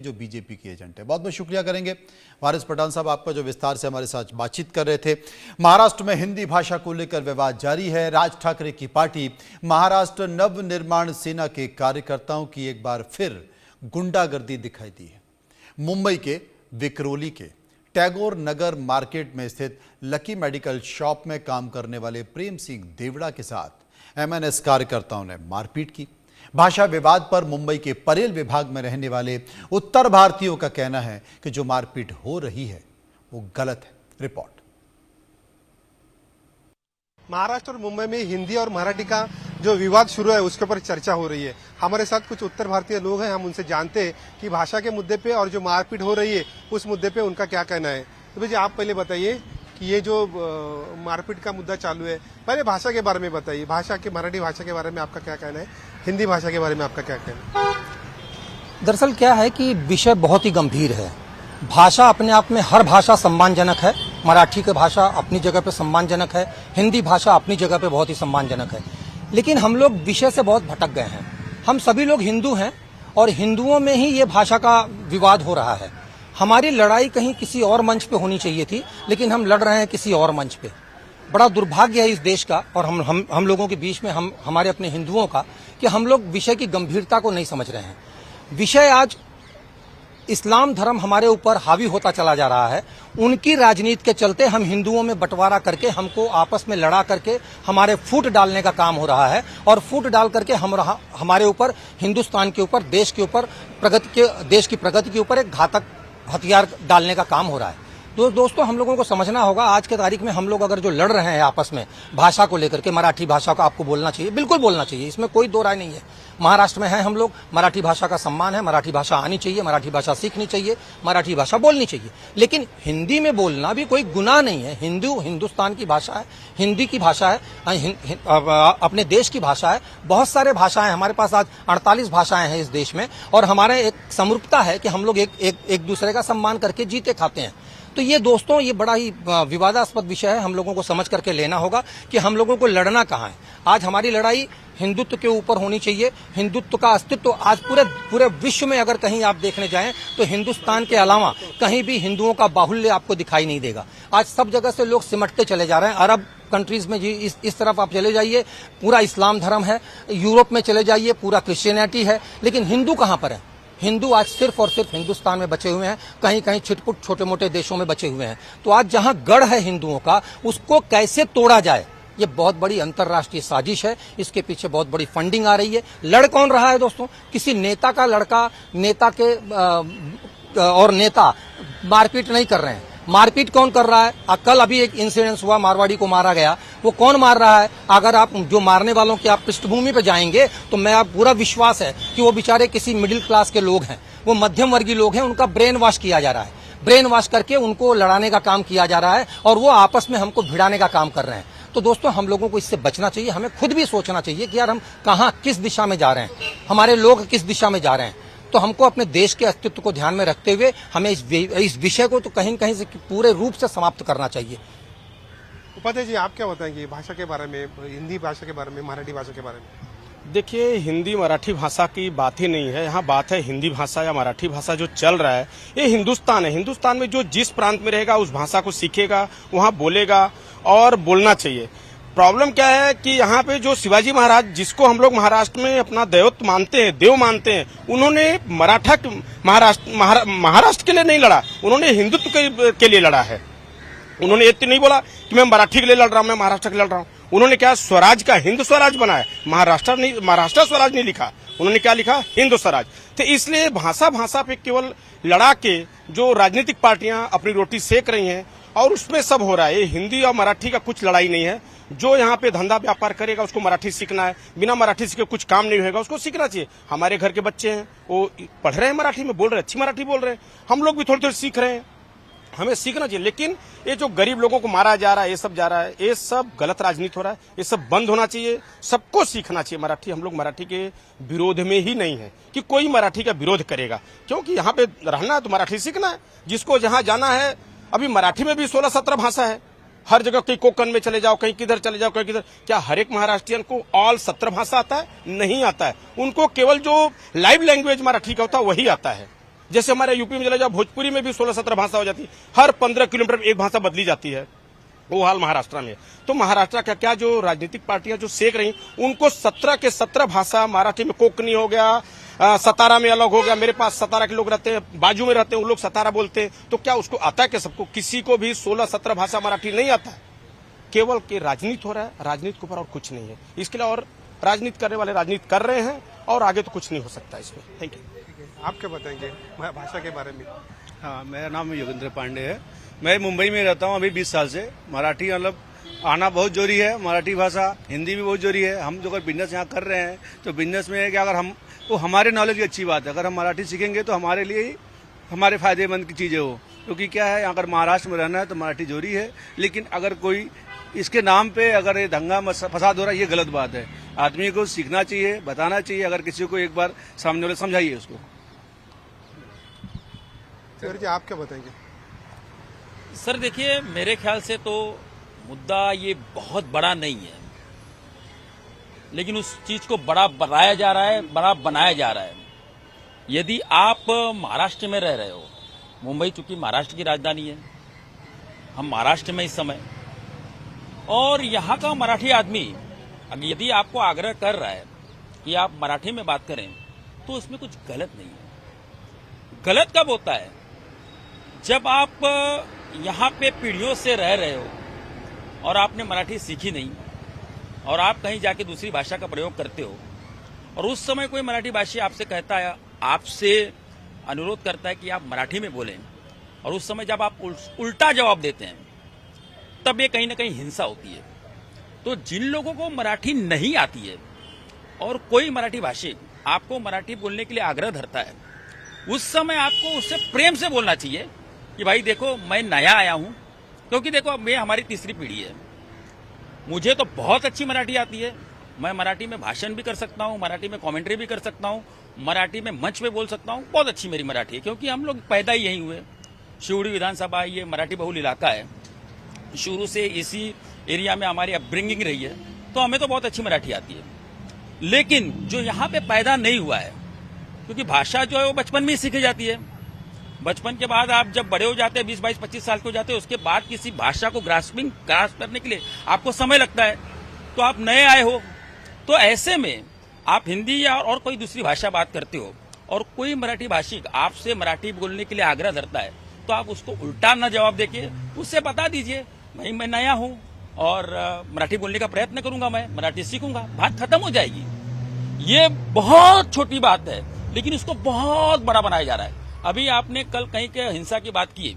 जो बीजेपी के एजेंट है। बहुत बहुत शुक्रिया करेंगे वारिस पठान साहब आपका, जो विस्तार से हमारे साथ बातचीत कर रहे थे। महाराष्ट्र में हिंदी भाषा को लेकर विवाद जारी है। राज ठाकरे की पार्टी महाराष्ट्र नव निर्माण सेना के कार्यकर्ताओं की एक बार फिर गुंडागर्दी दिखाई दी है। मुंबई के विक्रोली के टैगोर नगर मार्केट में स्थित लकी मेडिकल शॉप में काम करने वाले प्रेम सिंह देवड़ा के साथ एमएनएस कार्यकर्ताओं ने मारपीट की। भाषा विवाद पर मुंबई के परेल विभाग में रहने वाले उत्तर भारतीयों का कहना है कि जो मारपीट हो रही है वो गलत है। रिपोर्ट। महाराष्ट्र और मुंबई में हिंदी और मराठी का जो विवाद शुरू है उसके ऊपर चर्चा हो रही है। हमारे साथ कुछ उत्तर भारतीय लोग हैं, हम उनसे जानते हैं कि भाषा के मुद्दे पे और जो मारपीट हो रही है उस मुद्दे पे उनका क्या कहना है। तो भैया आप पहले बताइए कि ये जो मारपीट का मुद्दा चालू है, पहले भाषा के बारे में बताइए। भाषा के मराठी भाषा के बारे में आपका क्या कहना है, हिंदी भाषा के बारे में आपका क्या कहना है? दरअसल क्या है कि विषय बहुत ही गंभीर है। भाषा अपने आप में हर भाषा सम्मानजनक है। मराठी की भाषा अपनी जगह पे सम्मानजनक है, हिंदी भाषा अपनी जगह पे बहुत ही सम्मानजनक है। लेकिन हम लोग विषय से बहुत भटक गए हैं। हम सभी लोग हिंदू हैं और हिंदुओं में ही ये भाषा का विवाद हो रहा है। हमारी लड़ाई कहीं किसी और मंच पे होनी चाहिए थी, लेकिन हम लड़ रहे हैं किसी और मंच पे। बड़ा दुर्भाग्य है इस देश का और हम लोगों के बीच में हमारे अपने हिंदुओं का कि हम लोग विषय की गंभीरता को नहीं समझ रहे हैं। विषय आज इस्लाम धर्म हमारे ऊपर हावी होता चला जा रहा है। उनकी राजनीति के चलते हम हिंदुओं में बंटवारा करके हमको आपस में लड़ा करके हमारे फूट डालने का काम हो रहा है और फूट डाल करके हमारे ऊपर, हिंदुस्तान के ऊपर, देश के ऊपर, देश की प्रगति के ऊपर एक घातक हथियार डालने का काम हो रहा है। तो दोस्तों, हम लोगों को समझना होगा, आज के तारीख में हम लोग अगर जो लड़ रहे हैं आपस में भाषा को लेकर के, मराठी भाषा का आपको बोलना चाहिए, बिल्कुल बोलना चाहिए, इसमें कोई दो राय नहीं है। महाराष्ट्र में हैं हम लोग, मराठी भाषा का सम्मान है, मराठी भाषा आनी चाहिए, मराठी भाषा सीखनी चाहिए, मराठी भाषा बोलनी चाहिए। लेकिन हिंदी में बोलना भी कोई गुनाह नहीं है। हिंदुस्तान की भाषा है, हिंदी की भाषा है, अपने देश की भाषा है। बहुत सारे भाषाएं हमारे पास, आज 48 भाषाएं हैं इस देश में और हमारे एक समरूपता है कि हम लोग एक दूसरे का सम्मान करके जीते खाते हैं। तो ये दोस्तों, ये बड़ा ही विवादास्पद विषय है। हम लोगों को समझ करके लेना होगा कि हम लोगों को लड़ना कहाँ है। आज हमारी लड़ाई हिंदुत्व के ऊपर होनी चाहिए। हिंदुत्व का अस्तित्व आज पूरे विश्व में अगर कहीं आप देखने जाएं तो हिंदुस्तान के अलावा कहीं भी हिंदुओं का बाहुल्य आपको दिखाई नहीं देगा। आज सब जगह से लोग सिमटते चले जा रहे हैं। अरब कंट्रीज में जी इस तरफ आप चले जाइए, पूरा इस्लाम धर्म है। यूरोप में चले जाइए, पूरा क्रिश्चियनिटी है। लेकिन हिंदू कहाँ पर है? हिंदू आज सिर्फ और सिर्फ हिंदुस्तान में बचे हुए हैं, कहीं कहीं छिटपुट छोटे मोटे देशों में बचे हुए हैं। तो आज जहां गढ़ है हिंदुओं का, उसको कैसे तोड़ा जाए, ये बहुत बड़ी अंतर्राष्ट्रीय साजिश है। इसके पीछे बहुत बड़ी फंडिंग आ रही है। लड़ कौन रहा है दोस्तों? किसी नेता का लड़का, नेता के और नेता मारपीट नहीं कर रहे हैं। मारपीट कौन कर रहा है? कल अभी एक इंसिडेंस हुआ, मारवाड़ी को मारा गया। वो कौन मार रहा है? अगर आप जो मारने वालों की आप पृष्ठभूमि पे जाएंगे तो मैं आप पूरा विश्वास है कि वो बेचारे किसी मिडिल क्लास के लोग हैं, वो मध्यम वर्गीय लोग हैं। उनका ब्रेन वॉश किया जा रहा है, ब्रेन वॉश करके उनको लड़ाने का काम किया जा रहा है और वो आपस में हमको भिड़ाने का काम कर रहे हैं। तो दोस्तों, हम लोगों को इससे बचना चाहिए। हमें खुद भी सोचना चाहिए कि यार हम कहाँ, किस दिशा में जा रहे हैं, हमारे लोग किस दिशा में जा रहे हैं। तो हमको अपने देश के अस्तित्व को ध्यान में रखते हुए हमें इस विषय को तो कहीं कहीं से पूरे रूप से समाप्त करना चाहिए। उपाध्याय जी, आप क्या बताएंगे भाषा के बारे में, हिंदी भाषा के बारे में, मराठी भाषा के बारे में? देखिए, हिंदी मराठी भाषा की बात ही नहीं है। यहाँ बात है हिंदी भाषा या मराठी भाषा जो चल रहा है, ये हिंदुस्तान है। हिंदुस्तान में जो जिस प्रांत में रहेगा उस भाषा को सीखेगा, वहाँ बोलेगा और बोलना चाहिए। प्रॉब्लम क्या है कि यहाँ पे जो शिवाजी महाराज, जिसको हम लोग महाराष्ट्र में अपना दैवत्व मानते हैं, देव मानते हैं, उन्होंने महाराष्ट्र के लिए नहीं लड़ा, उन्होंने हिंदुत्व के लिए लड़ा है। उन्होंने ये नहीं बोला कि मैं मराठी के लिए लड़ रहा हूँ, मैं महाराष्ट्र के लिए लड़ रहा हूँ। उन्होंने क्या स्वराज का हिंद स्वराज बनाया, महाराष्ट्र स्वराज नहीं लिखा। उन्होंने क्या लिखा? हिंदू स्वराज। तो इसलिए भाषा पे केवल लड़ा के जो राजनीतिक पार्टियां अपनी रोटी सेक रही हैं और उसमें सब हो रहा है। ये हिंदी और मराठी का कुछ लड़ाई नहीं है। जो यहाँ पे धंधा व्यापार करेगा उसको मराठी सीखना है, बिना मराठी सीखे कुछ काम नहीं होगा, उसको सीखना चाहिए। हमारे घर के बच्चे हैं, वो पढ़ रहे हैं मराठी में, बोल रहे हैं, अच्छी मराठी बोल रहे हैं। हम लोग भी थोड़ी थोड़ी सीख रहे हैं, हमें सीखना चाहिए। लेकिन ये जो गरीब लोगों को मारा जा रहा है, ये सब जा रहा है, ये सब गलत राजनीति हो रहा है। ये सब बंद होना चाहिए, सबको सीखना चाहिए मराठी। हम लोग मराठी के विरोध में ही नहीं है कि कोई मराठी का विरोध करेगा, क्योंकि यहाँ पे रहना है तो मराठी सीखना है। जिसको जहाँ जाना है, अभी मराठी में भी 16-17 भाषा है। हर जगह, कहीं कोकण में चले जाओ, कहीं किधर चले जाओ, कहीं किधर। क्या हर एक महाराष्ट्रियन को ऑल 17 भाषा आता है? नहीं आता है। उनको केवल जो लाइव लैंग्वेज मराठी का होता है वही आता है। जैसे हमारे यूपी में चले जाओ, भोजपुरी में भी 16-17 भाषा हो जाती है, हर 15 किलोमीटर में एक भाषा बदली जाती है। वो हाल महाराष्ट्र में है। तो महाराष्ट्र का क्या, जो राजनीतिक पार्टियां जो सेक रही, उनको 17 के 17 भाषा, मराठी में कोंकणी हो गया, सतारा में अलग हो गया। मेरे पास सतारा के लोग रहते हैं, बाजू में रहते हैं, उन लोग सतारा बोलते हैं। तो क्या उसको आता है क्या सबको? किसी को भी 16-17 भाषा मराठी नहीं आता है। केवल के राजनीति हो रहा है, राजनीति के ऊपर और कुछ नहीं है। इसके लिए और राजनीति करने वाले राजनीति कर रहे हैं और आगे तो कुछ नहीं हो सकता इसमें। Thank you. आप क्या बताएंगे भाषा के बारे में? हाँ, मेरा नाम योगेंद्र पांडे है। मैं मुंबई में रहता हूँ अभी 20 साल से। मराठी मतलब आना बहुत जरूरी है, मराठी भाषा, हिंदी भी बहुत जरूरी है। हम जो अगर बिजनेस यहाँ कर रहे हैं तो बिजनेस में है कि अगर हम तो हमारे नॉलेज की अच्छी बात है, अगर हम मराठी सीखेंगे तो हमारे लिए ही हमारे फायदेमंद की चीज़ें हो। क्योंकि क्या है, अगर महाराष्ट्र में रहना है तो मराठी जरूरी है। लेकिन अगर कोई इसके नाम पे अगर ये दंगा फसाद हो रहा है, ये गलत बात है। आदमी को सीखना चाहिए, बताना चाहिए। अगर किसी को एक बार सामने वाले समझाइए उसको। सर जी, आप क्या बताएंगे? सर देखिए, मेरे ख्याल से तो मुद्दा ये बहुत बड़ा नहीं है, लेकिन उस चीज को बड़ा बनाया जा रहा है, बड़ा बनाया जा रहा है। यदि आप महाराष्ट्र में रह रहे हो, मुंबई चूंकि महाराष्ट्र की राजधानी है, हम महाराष्ट्र में इस समय, और यहाँ का मराठी आदमी यदि आपको आग्रह कर रहा है कि आप मराठी में बात करें, तो उसमें कुछ गलत नहीं है। गलत कब होता है? जब आप यहाँ पे पीढ़ियों से रह रहे हो और आपने मराठी सीखी नहीं और आप कहीं जाके दूसरी भाषा का प्रयोग करते हो, और उस समय कोई मराठी भाषी आपसे कहता है, आपसे अनुरोध करता है कि आप मराठी में बोलें, और उस समय जब आप उल्टा जवाब देते हैं, तब ये कहीं ना कहीं हिंसा होती है। तो जिन लोगों को मराठी नहीं आती है और कोई मराठी भाषी आपको मराठी बोलने के लिए आग्रह धरता है, उस समय आपको उससे प्रेम से बोलना चाहिए कि भाई देखो, मैं नया आया हूं, क्योंकि देखो मैं हमारी तीसरी पीढ़ी है, मुझे तो बहुत अच्छी मराठी आती है। मैं मराठी में भाषण भी कर सकता हूं, मराठी में कमेंट्री भी कर सकता हूं, मराठी में मंच पे बोल सकता हूं। बहुत अच्छी मेरी मराठी है, क्योंकि हम लोग पैदा ही यहीं हुए। शिवड़ी विधानसभा ये मराठी बहुल इलाका है, शुरू से इसी एरिया में हमारी अपब्रिंगिंग रही है, तो हमें तो बहुत अच्छी मराठी आती है। लेकिन जो यहाँ पे पैदा नहीं हुआ है, क्योंकि भाषा जो है वो बचपन में ही सीखी जाती है। बचपन के बाद आप जब बड़े हो जाते हैं, 20, 22, 25 साल के हो जाते हैं, उसके बाद किसी भाषा को ग्रास्प करने के लिए आपको समय लगता है। तो आप नए आए हो, तो ऐसे में आप हिंदी या और कोई दूसरी भाषा बात करते हो, और कोई मराठी भाषी आपसे मराठी बोलने के लिए आग्रह धरता है, तो आप उसको उल्टा ना जवाब देके उससे बता दीजिए, भाई मैं नया हूं और मराठी बोलने का प्रयत्न करूंगा, मैं मराठी सीखूंगा, बात खत्म हो जाएगी। ये बहुत छोटी बात है, लेकिन इसको बहुत बड़ा बनाया जा रहा है। अभी आपने कल कहीं के हिंसा की बात की,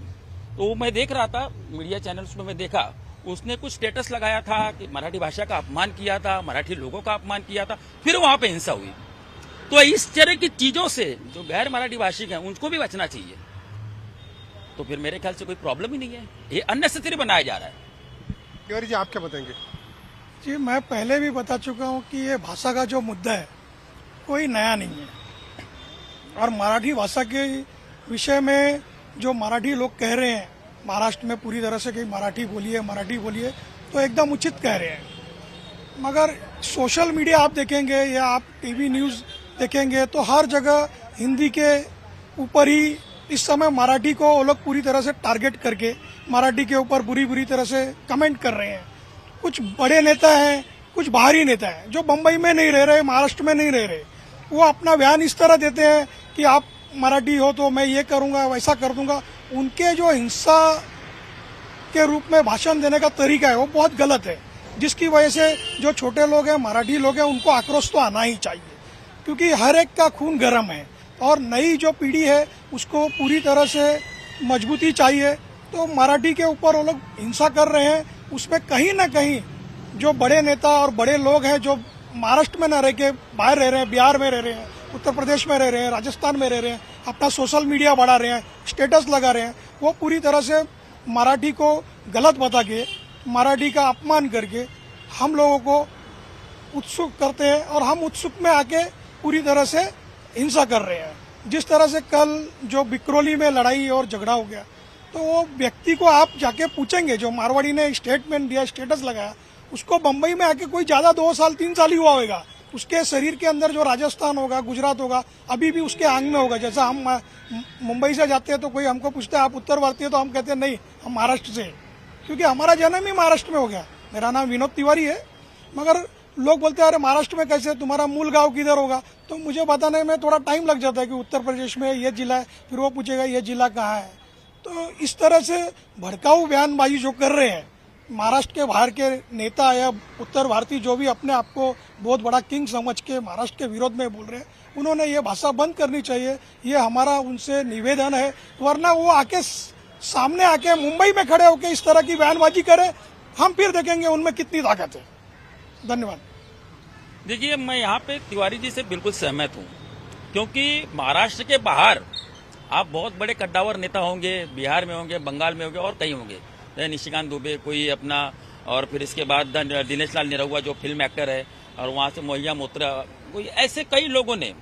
तो मैं देख रहा था मीडिया चैनल्स में, मैं देखा उसने कुछ स्टेटस लगाया था कि मराठी भाषा का अपमान किया था, मराठी लोगों का अपमान किया था, फिर वहां पे हिंसा हुई। तो इस तरह की चीजों से जो गैर मराठी भाषी हैं उनको भी बचना चाहिए। तो फिर मेरे ख्याल से कोई प्रॉब्लम ही नहीं है, ये अननेसेसरी बनाया जा रहा है। तिवारी जी, आप क्या बताएंगे? जी, मैं पहले भी बता चुका हूँ कि ये भाषा का जो मुद्दा है कोई नया नहीं है, और मराठी भाषा के विषय में जो मराठी लोग कह रहे हैं महाराष्ट्र में पूरी तरह से कि मराठी बोलिए, तो एकदम उचित कह रहे हैं। मगर सोशल मीडिया आप देखेंगे या आप टीवी न्यूज़ देखेंगे तो हर जगह हिंदी के ऊपर ही इस समय मराठी को वो लोग पूरी तरह से टारगेट करके मराठी के ऊपर बुरी तरह से कमेंट कर रहे हैं। कुछ बड़े नेता हैं, कुछ बाहरी नेता हैं जो बम्बई में नहीं रह रहे, महाराष्ट्र में नहीं रह रहे, वो अपना बयान इस तरह देते हैं कि आप मराठी हो तो मैं ये करूंगा, वैसा कर दूंगा। उनके जो हिंसा के रूप में भाषण देने का तरीका है वो बहुत गलत है, जिसकी वजह से जो छोटे लोग हैं, मराठी लोग हैं, उनको आक्रोश तो आना ही चाहिए, क्योंकि हर एक का खून गर्म है और नई जो पीढ़ी है उसको पूरी तरह से मजबूती चाहिए। तो मराठी के ऊपर वो लोग हिंसा कर रहे हैं, उसमें कहीं ना कहीं जो बड़े नेता और बड़े लोग हैं जो महाराष्ट्र में न रह के बाहर रह रहे हैं, बिहार में रह रहे हैं, उत्तर प्रदेश में रह रहे हैं, राजस्थान में रह रहे हैं, अपना सोशल मीडिया बढ़ा रहे हैं, स्टेटस लगा रहे हैं, वो पूरी तरह से मराठी को गलत बता के, मराठी का अपमान करके हम लोगों को उत्सुक करते हैं, और हम उत्सुक में आके पूरी तरह से हिंसा कर रहे हैं। जिस तरह से कल जो बिक्रोली में लड़ाई और झगड़ा हो गया, तो वो व्यक्ति को आप जाके पूछेंगे, जो मारवाड़ी ने स्टेटमेंट दिया, स्टेटस लगाया, उसको बम्बई में आके कोई ज्यादा 2 साल 3 साल ही हुआ होगा, उसके शरीर के अंदर जो राजस्थान होगा, गुजरात होगा, अभी भी उसके आंग में होगा। जैसा हम मुंबई से जाते हैं तो कोई हमको पूछता है आप उत्तर भारतीय, तो हम कहते हैं नहीं, हम महाराष्ट्र से हैं, क्योंकि हमारा जन्म ही महाराष्ट्र में हो गया। मेरा नाम विनोद तिवारी है, मगर लोग बोलते हैं अरे महाराष्ट्र में कैसे, तुम्हारा मूल गांव किधर होगा? तो मुझे बताने में थोड़ा टाइम लग जाता है कि उत्तर प्रदेश में ये जिला है, फिर वो पूछेगा ये जिला कहाँ है। तो इस तरह से भड़काऊ बयानबाजी जो कर रहे हैं महाराष्ट्र के बाहर के नेता या उत्तर भारतीय, जो भी अपने आप को बहुत बड़ा किंग समझ के महाराष्ट्र के विरोध में बोल रहे हैं, उन्होंने ये भाषा बंद करनी चाहिए। ये हमारा उनसे निवेदन है, वरना वो आके सामने आके मुंबई में खड़े होकर इस तरह की बयानबाजी करे, हम फिर देखेंगे उनमें कितनी ताकत है। धन्यवाद। देखिए, मैं यहाँ पे तिवारी जी से बिल्कुल सहमत हूँ, क्योंकि महाराष्ट्र के बाहर आप बहुत बड़े कद्दावर नेता होंगे, बिहार में होंगे, बंगाल में होंगे और कहीं होंगे, निशिकांत दुबे कोई अपना, और फिर इसके बाद दिनेश लाल निरहुआ जो फिल्म एक्टर है, और वहाँ से मोहिया मोत्रा, कोई ऐसे कई लोगों ने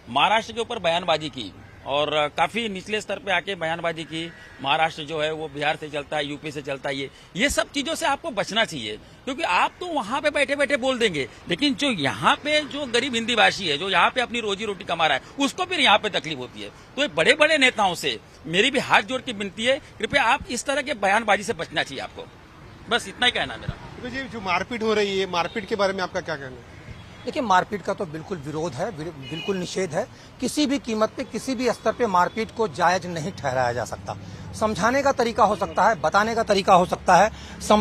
महाराष्ट्र के ऊपर बयानबाजी की और काफी निचले स्तर पे आके बयानबाजी की। महाराष्ट्र जो है वो बिहार से चलता है, यूपी से चलता है। ये सब चीजों से आपको बचना चाहिए, क्योंकि आप तो वहां पे बैठे बैठे बोल देंगे, लेकिन जो यहाँ पे जो गरीब हिंदी भाषी है, जो यहाँ पे अपनी रोजी रोटी कमा रहा है, उसको फिर यहाँ पे तकलीफ होती है। तो ये बड़े बड़े नेताओं से मेरी भी हाथ जोड़ के विनती है, कृपया आप इस तरह के बयानबाजी से बचना चाहिए आपको। बस इतना ही कहना है मेरा। तो जी जो मारपीट हो रही है, मारपीट के बारे में आपका क्या कहना है? देखिए, मारपीट का तो बिल्कुल विरोध है, बिल्कुल निषेध है। किसी भी कीमत पे, किसी भी स्तर पे मारपीट को जायज नहीं ठहराया जा सकता। समझाने का तरीका हो सकता है, बताने का तरीका हो सकता है,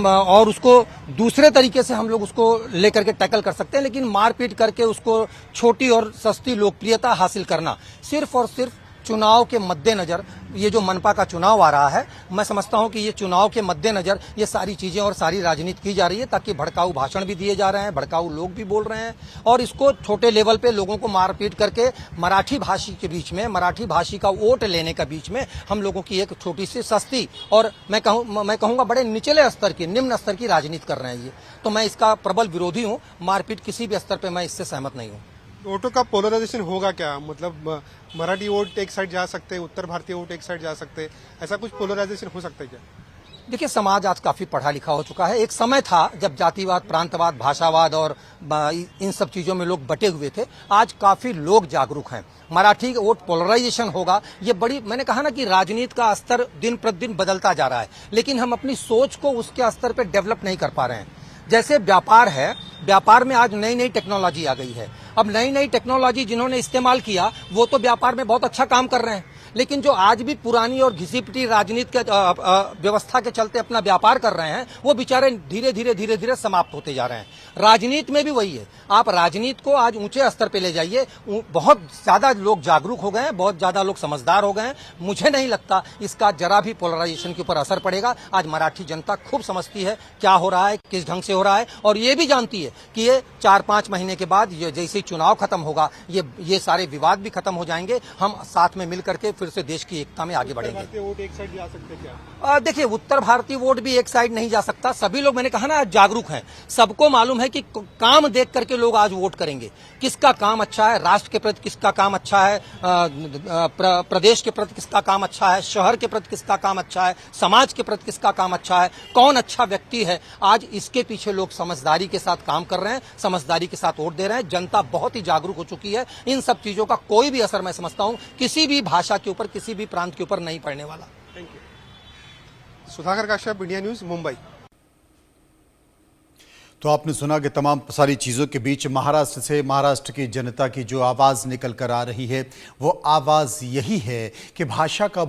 और उसको दूसरे तरीके से हम लोग उसको लेकर के टैकल कर सकते हैं, लेकिन मारपीट करके उसको छोटी और सस्ती लोकप्रियता हासिल करना, सिर्फ और सिर्फ चुनाव के मद्देनजर, ये जो मनपा का चुनाव आ रहा है, मैं समझता हूं कि ये चुनाव के मद्देनजर ये सारी चीजें और सारी राजनीति की जा रही है, ताकि भड़काऊ भाषण भी दिए जा रहे हैं, भड़काऊ लोग भी बोल रहे हैं, और इसको छोटे लेवल पे लोगों को मारपीट करके मराठी भाषी के बीच में, मराठी भाषी का वोट लेने का बीच में हम लोगों की एक छोटी सी सस्ती और मैं कहूंगा बड़े निचले स्तर की, निम्न स्तर की राजनीति कर रहे हैं ये। तो मैं इसका प्रबल विरोधी हूँ। मारपीट किसी भी स्तर पर मैं इससे सहमत नहीं हूँ। वोटों का पोलराइजेशन होगा क्या? मतलब मराठी वोट एक साइड जा सकते हैं, उत्तर भारतीय वोट एक साइड जा सकते हैं, ऐसा कुछ पोलराइजेशन हो सकता है क्या? देखिए, समाज आज काफी पढ़ा लिखा हो चुका है। एक समय था जब जातिवाद, प्रांतवाद, भाषावाद और इन सब चीजों में लोग बटे हुए थे। आज काफी लोग जागरूक हैं। मराठी वोट पोलराइजेशन होगा, ये बड़ी, मैंने कहा ना कि राजनीति का स्तर दिन प्रतिदिन बदलता जा रहा है, लेकिन हम अपनी सोच को उसके स्तर पर डेवलप नहीं कर पा रहे हैं। जैसे व्यापार है, व्यापार में आज नई नई टेक्नोलॉजी आ गई है। अब नई नई टेक्नोलॉजी जिन्होंने इस्तेमाल किया वो तो व्यापार में बहुत अच्छा काम कर रहे हैं, लेकिन जो आज भी पुरानी और घिसी पिटी राजनीति के व्यवस्था के चलते अपना व्यापार कर रहे हैं, वो बेचारे धीरे धीरे समाप्त होते जा रहे हैं। राजनीति में भी वही है। आप राजनीति को आज ऊंचे स्तर पे ले जाइए। बहुत ज्यादा लोग जागरूक हो गए हैं, बहुत ज्यादा लोग समझदार हो गए हैं। मुझे नहीं लगता इसका जरा भी पोलराइजेशन के ऊपर असर पड़ेगा। आज मराठी जनता खूब समझती है क्या हो रहा है, किस ढंग से हो रहा है, और ये भी जानती है कि ये 4-5 महीने के बाद ये जैसे ही चुनाव खत्म होगा, ये सारे विवाद भी खत्म हो जाएंगे। हम साथ में मिल करके फिर से देश की एकता में आगे बढ़ेंगे। भारतीय वोट एक साइड जा सकते क्या? देखिए, उत्तर भारतीय वोट भी एक साइड नहीं जा सकता। सभी लोग, मैंने कहा ना, जागरूक हैं। सबको मालूम है कि काम देख करके लोग आज वोट करेंगे। किसका काम अच्छा है, राष्ट्र के प्रति किसका काम अच्छा है, प्रदेश के प्रति किसका काम अच्छा है, शहर के प्रति किसका काम अच्छा है, समाज के प्रति किसका काम अच्छा है, कौन अच्छा व्यक्ति है, आज इसके पीछे लोग समझदारी के साथ काम कर रहे हैं, समझदारी के साथ वोट दे रहे हैं। जनता बहुत ही जागरूक हो चुकी है। इन सब चीजों का कोई भी असर, मैं समझता हूं, किसी भी भाषा के ऊपर, किसी भी प्रांत के ऊपर नहीं पड़ने वाला। Thank you. Sudhakar Kashyap, India news, Mumbai. तो आपने सुना कि तमाम सारी चीज़ों के बीच महाराष्ट्र से, महाराष्ट्र की जनता की जो आवाज़ निकल कर आ रही है, वो आवाज़ यही है कि भाषा का